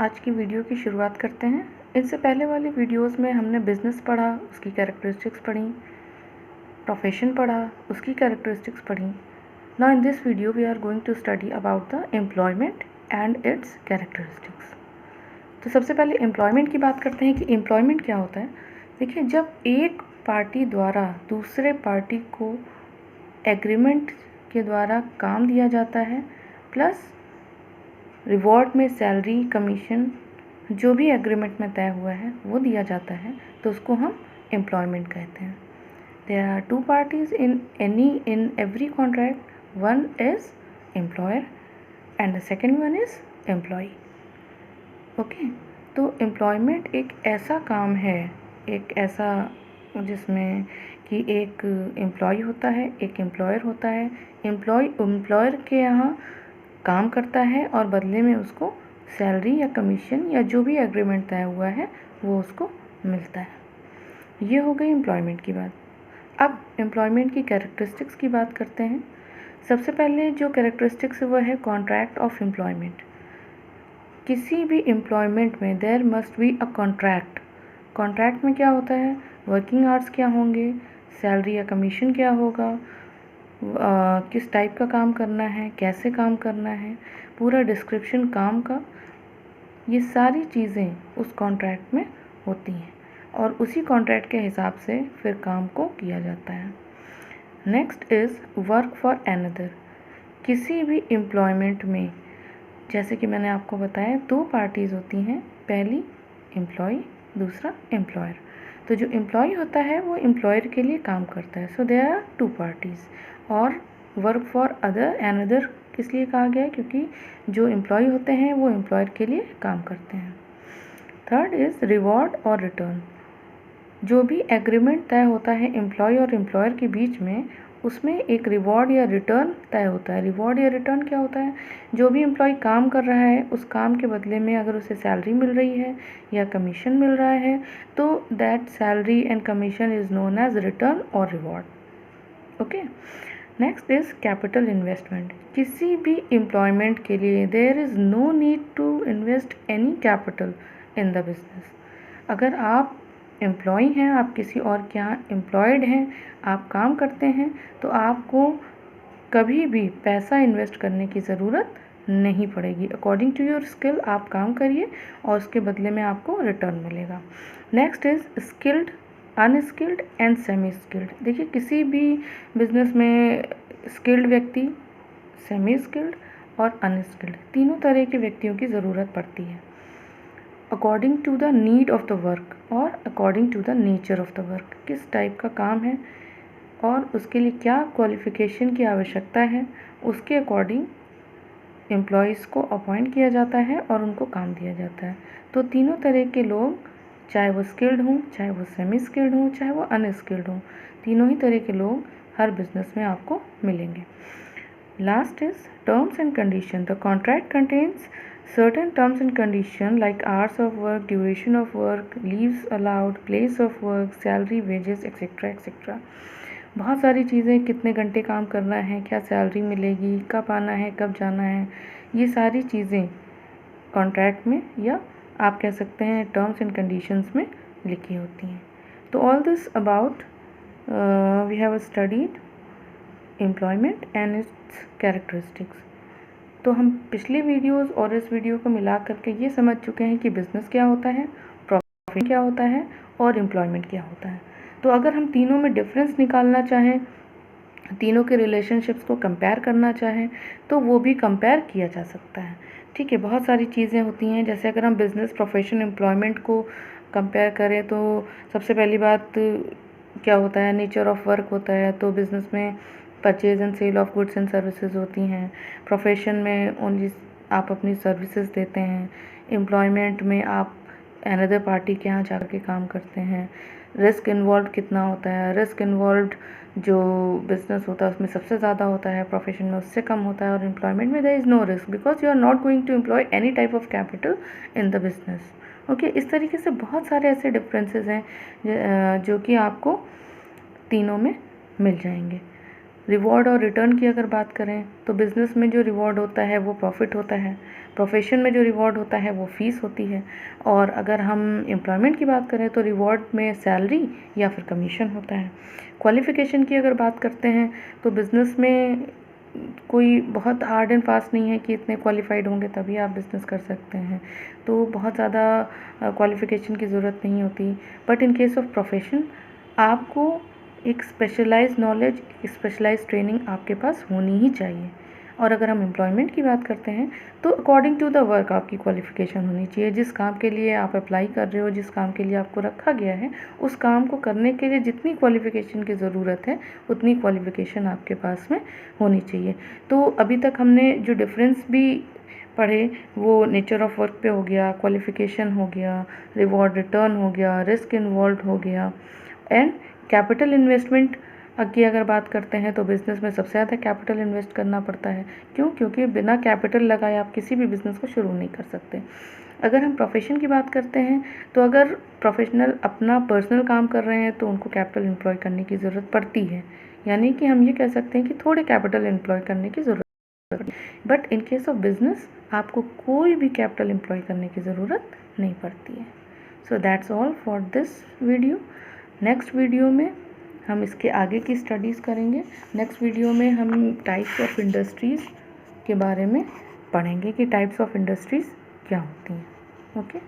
आज की वीडियो की शुरुआत करते हैं। इससे पहले वाली वीडियोस में हमने बिज़नेस पढ़ा, उसकी कैरेक्टरिस्टिक्स पढ़ी, प्रोफेशन पढ़ा, उसकी कैरेक्टरिस्टिक्स पढ़ी। Now in this video we are going to study about the employment and its characteristics. तो सबसे पहले एम्प्लॉयमेंट की बात करते हैं कि एम्प्लॉयमेंट क्या होता है। देखिए, जब एक पार्टी द्वारा दूसरे पार्टी को एग्रीमेंट के द्वारा काम दिया जाता है, प्लस रिवॉर्ड में सैलरी, कमीशन, जो भी एग्रीमेंट में तय हुआ है वो दिया जाता है, तो उसको हम एम्प्लॉयमेंट कहते हैं। There are two parties in every contract, one is employer and the second one is employee. Okay, तो एम्प्लॉयमेंट एक ऐसा काम है, एक ऐसा जिसमें कि एक एम्प्लॉय होता है, एक एम्प्लॉयर होता है। एम्प्लॉयर के यहाँ काम करता है और बदले में उसको सैलरी या कमीशन या जो भी एग्रीमेंट तय हुआ है वो उसको मिलता है। ये हो गई एम्प्लॉयमेंट की बात। अब एम्प्लॉयमेंट की कैरेक्टरिस्टिक्स की बात करते हैं। सबसे पहले जो कैरेक्टरिस्टिक्स है वो है कॉन्ट्रैक्ट ऑफ एम्प्लॉयमेंट। किसी भी एम्प्लॉयमेंट में there must be a contract. Contract में क्या होता है, वर्किंग आवर्स क्या होंगे, सैलरी या कमीशन क्या होगा, किस टाइप का काम करना है, कैसे काम करना है, पूरा डिस्क्रिप्शन काम का, ये सारी चीज़ें उस कॉन्ट्रैक्ट में होती हैं और उसी कॉन्ट्रैक्ट के हिसाब से फिर काम को किया जाता है। Next is work for another. किसी भी एम्प्लॉयमेंट में, जैसे कि मैंने आपको बताया, दो पार्टीज़ होती हैं, पहली एम्प्लॉय, दूसरा एम्प्लॉयर। तो जो एम्प्लॉय होता है वो एम्प्लॉयर के लिए काम करता है, so there are two parties. और वर्क फॉर अनदर किस लिए कहा गया है, क्योंकि जो एम्प्लॉय होते हैं वो एम्प्लॉयर के लिए काम करते हैं। थर्ड इज़ रिवॉर्ड और रिटर्न। जो भी एग्रीमेंट तय होता है एम्प्लॉय और एम्प्लॉयर के बीच में, उसमें एक रिवॉर्ड या रिटर्न तय होता है। रिवॉर्ड या रिटर्न क्या होता है, जो भी एम्प्लॉय काम कर रहा है उस काम के बदले में अगर उसे सैलरी मिल रही है या कमीशन मिल रहा है, तो that salary and commission is known as return और reward. Okay, next is capital investment. किसी भी एम्प्लॉयमेंट के लिए there is no need to invest any capital in the business. अगर आप एम्प्लॉय हैं, आप किसी और के यहाँ एम्प्लॉयड हैं, आप काम करते हैं, तो आपको कभी भी पैसा इन्वेस्ट करने की ज़रूरत नहीं पड़ेगी। अकॉर्डिंग टू योर स्किल आप काम करिए और उसके बदले में आपको रिटर्न मिलेगा। Next is skilled, unskilled and semi skilled. देखिए, किसी भी बिजनेस में स्किल्ड व्यक्ति, सेमी स्किल्ड और अनस्किल्ड, तीनों तरह के व्यक्तियों की ज़रूरत पड़ती है, according to the need of the work और according to the nature of the work. किस टाइप का काम है और उसके लिए क्या क्वालिफ़िकेशन की आवश्यकता है, उसके अकॉर्डिंग एम्प्लॉयज़ को अपॉइंट किया जाता है और उनको काम दिया जाता है। तो तीनों तरह के लोग, चाहे वो स्किल्ड हों, चाहे वो सेमी स्किल्ड हों, चाहे वो अनस्किल्ड हों, तीनों ही तरह के लोग हर बिजनेस में आपको मिलेंगे। Last is terms and condition. The contract contains certain terms and conditions like hours of work, duration of work, leaves allowed, place of work, salary, wages, etc. etc. बहुत सारी चीज़ें, कितने घंटे काम करना है, क्या सैलरी मिलेगी, कब आना है, कब जाना है, ये सारी चीज़ें कॉन्ट्रैक्ट में या आप कह सकते हैं टर्म्स एंड कंडीशंस में लिखी होती हैं। तो all this about we have studied employment and its characteristics. तो हम पिछले वीडियोस और इस वीडियो को मिला करके ये समझ चुके हैं कि बिज़नेस क्या होता है, प्रॉफिट क्या होता है और एम्प्लॉयमेंट क्या होता है। तो अगर हम तीनों में डिफरेंस निकालना चाहें, तीनों के रिलेशनशिप्स को कंपेयर करना चाहें, तो वो भी कंपेयर किया जा सकता है। ठीक है, बहुत सारी चीज़ें होती हैं। जैसे अगर हम बिज़नेस, प्रोफेशन, एम्प्लॉयमेंट को कंपेयर करें तो सबसे पहली बात क्या होता है, नेचर ऑफ वर्क होता है। तो बिज़नेस में purchase and sale of goods and services होती हैं। प्रोफेशन में ओनली आप अपनी सर्विसेज देते हैं। एम्प्लॉयमेंट में आप अनदर पार्टी के यहाँ जाकर के काम करते हैं। रिस्क इन्वॉल्व कितना होता है, रिस्क इन्वॉल्व जो बिज़नेस होता है उसमें सबसे ज़्यादा होता है, प्रोफेशन में उससे कम होता है, और एम्प्लॉयमेंट में there is no risk because you are not going to employ any type of capital in the business. Okay, इस तरीके से बहुत सारे ऐसे डिफरेंसेस हैं जो कि आपको तीनों में मिल जाएंगे। रिवॉर्ड और रिटर्न की अगर बात करें तो बिज़नेस में जो रिवॉर्ड होता है वो प्रॉफिट होता है, प्रोफेशन में जो रिवॉर्ड होता है वो फ़ीस होती है, और अगर हम एम्प्लॉयमेंट की बात करें तो रिवॉर्ड में सैलरी या फिर कमीशन होता है। क्वालिफ़िकेशन की अगर बात करते हैं तो बिज़नेस में कोई बहुत हार्ड एंड फास्ट नहीं है कि इतने क्वालिफाइड होंगे तभी आप बिज़नेस कर सकते हैं, तो बहुत ज़्यादा क्वालिफ़िकेशन की ज़रूरत नहीं होती। But in case of profession आपको एक स्पेशलाइज्ड नॉलेज, एक स्पेशलाइज्ड ट्रेनिंग आपके पास होनी ही चाहिए। और अगर हम एम्प्लॉयमेंट की बात करते हैं तो अकॉर्डिंग टू द वर्क आपकी क्वालिफ़िकेशन होनी चाहिए। जिस काम के लिए आप अप्लाई कर रहे हो, जिस काम के लिए आपको रखा गया है, उस काम को करने के लिए जितनी क्वालिफ़िकेशन की ज़रूरत है उतनी क्वालिफ़िकेशन आपके पास में होनी चाहिए। तो अभी तक हमने जो डिफरेंस भी पढ़े वो नेचर ऑफ वर्क पे हो गया, क्वालिफ़िकेशन हो गया, रिवॉर्ड रिटर्न हो गया, रिस्क इन्वॉल्व हो गया, एंड कैपिटल इन्वेस्टमेंट की अगर बात करते हैं तो बिज़नेस में सबसे ज़्यादा कैपिटल इन्वेस्ट करना पड़ता है। क्यों? क्योंकि बिना कैपिटल लगाए आप किसी भी बिज़नेस को शुरू नहीं कर सकते। अगर हम प्रोफेशन की बात करते हैं तो अगर प्रोफेशनल अपना पर्सनल काम कर रहे हैं तो उनको कैपिटल एम्प्लॉय करने की ज़रूरत पड़ती है, यानी कि हम ये कह सकते हैं कि थोड़े कैपिटल एम्प्लॉय करने की ज़रूरत पड़ती है। But in case of business आपको कोई भी कैपिटल एम्प्लॉय करने की ज़रूरत नहीं पड़ती है। So that's all for this video. Next video में हम इसके आगे की स्टडीज़ करेंगे। नेक्स्ट वीडियो में हम टाइप्स ऑफ इंडस्ट्रीज़ के बारे में पढ़ेंगे कि टाइप्स ऑफ इंडस्ट्रीज़ क्या होती हैं। ओके।